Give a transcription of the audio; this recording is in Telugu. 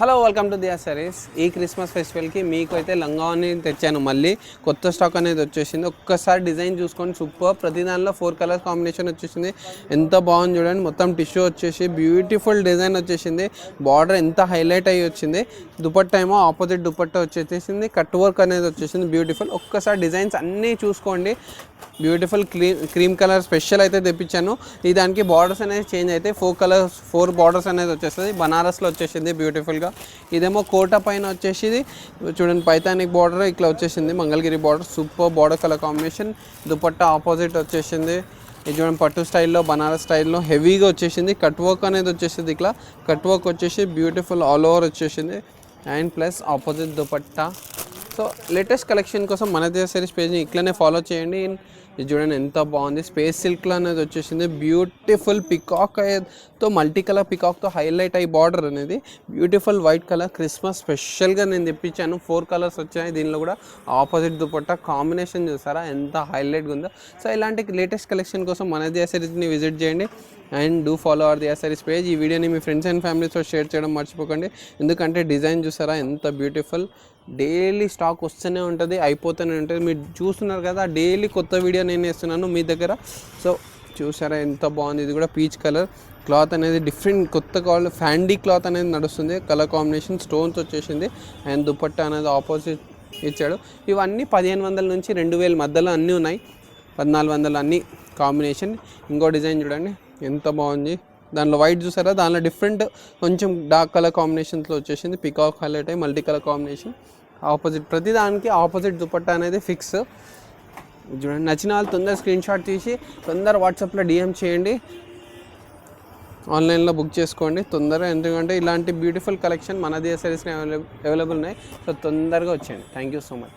హలో వెల్కమ్ టు దియా సారీస్. ఈ క్రిస్మస్ ఫెస్టివల్కి మీకు అయితే లంగావని తెచ్చాను. మళ్ళీ కొత్త స్టాక్ అనేది వచ్చేసింది. ఒక్కసారి డిజైన్ చూసుకొని సూపర్. ప్రతి దానిలో 4 కలర్స్ కాంబినేషన్ వచ్చేసింది. ఎంత బాగుంది చూడండి. మొత్తం టిష్యూ వచ్చేసి బ్యూటిఫుల్ డిజైన్ వచ్చేసింది. బార్డర్ ఎంత హైలైట్ అయ్యి వచ్చింది. దుపట్టా ఏమో ఆపోజిట్ దుపట్టా వచ్చేసింది. కట్ వర్క్ అనేది వచ్చేసింది బ్యూటిఫుల్. ఒక్కసారి డిజైన్స్ అన్నీ చూసుకోండి. బ్యూటిఫుల్ క్రీమ్ కలర్ స్పెషల్ అయితే తెప్పించాను. ఈ దానికి బార్డర్స్ అనేది చేంజ్ అయితే 4 బార్డర్స్ అనేది వచ్చేస్తుంది. బనారస్లో వచ్చేసింది బ్యూటిఫుల్గా. ఇదేమో కోట పైన వచ్చేసి చూడండి పైతానిక్ బార్డర్ ఇట్లా వచ్చేసింది. Mangalagiri border super border colour combination. Dupatta opposite వచ్చేసింది. ఇది చూడండి పట్టు స్టైల్లో బనారస్ స్టైల్లో హెవీగా వచ్చేసింది. కట్ వర్క్ అనేది వచ్చేసింది. ఇట్లా కట్ వర్క్ వచ్చేసి బ్యూటిఫుల్ ఆల్ ఓవర్ వచ్చేసింది. And plus opposite dupatta. So latest collection కోసం మన దియా సారీస్ పేజ్ని ఇట్లనే ఫాలో చేయండి. ఇది చూడండి ఎంత బాగుంది. స్పేస్ సిల్క్లో అనేది వచ్చేసింది. బ్యూటిఫుల్ పికాక్తో మల్టీ కలర్ పికాక్తో హైలైట్ అయ్యి బార్డర్ అనేది బ్యూటిఫుల్ వైట్ కలర్ క్రిస్మస్ స్పెషల్గా నేను తెప్పించాను. 4 కలర్స్ వచ్చాయి. దీనిలో కూడా ఆపోజిట్ దుపట్టా కాంబినేషన్ చూసారా ఎంత హైలైట్గా ఉందో. సో ఇలాంటి లేటెస్ట్ కలెక్షన్ కోసం మన దియా సారీస్ని విజిట్ చేయండి. And do follow our Diya Sarees page. ఈ వీడియోని మీ ఫ్రెండ్స్ అండ్ ఫ్యామిలీతో షేర్ చేయడం మర్చిపోకండి. ఎందుకంటే డిజైన్ చూసారా ఎంత బ్యూటిఫుల్. డైలీ స్టాక్ వస్తూనే ఉంటుంది, అయిపోతూనే ఉంటుంది. మీరు చూస్తున్నారు కదా డైలీ కొత్త వీడియో నేను వేస్తున్నాను మీ దగ్గర. సో చూసారా ఎంత బాగుంది. ఇది కూడా పీచ్ కలర్ క్లాత్ అనేది డిఫరెంట్ కొత్త కావాలి. ఫ్యాండీ క్లాత్ అనేది నడుస్తుంది. కలర్ కాంబినేషన్ స్టోన్స్ వచ్చేసింది. అండ్ దుపట్టా అనేది ఆపోజిట్ ఇచ్చాడు. ఇవన్నీ 1500 నుంచి 2000 మధ్యలో అన్నీ ఉన్నాయి. 1400 అన్నీ కాంబినేషన్. ఇంకో డిజైన్ చూడండి ఎంత బాగుంది. దానిలో వైట్ చూసారా, దానిలో డిఫరెంట్ కొంచెం డార్క్ కలర్ కాంబినేషన్స్లో వచ్చేసింది. పికాక్ హైలైట్ అయ్యి మల్టీ కలర్ కాంబినేషన్. ఆపోజిట్ ప్రతి దానికి ఆపోజిట్ దుపట్టా అనేది ఫిక్స్. చూడండి నచ్చిన వాళ్ళు తొందర స్క్రీన్ షాట్ తీసి తొందర వాట్సాప్లో డిఎం చేయండి. ఆన్లైన్లో బుక్ చేసుకోండి తొందరగా. ఎందుకంటే ఇలాంటి బ్యూటిఫుల్ కలెక్షన్ మన దియా సారీస్కి అవైలబుల్ ఉన్నాయి. సో తొందరగా వచ్చేయండి. Thank you so much.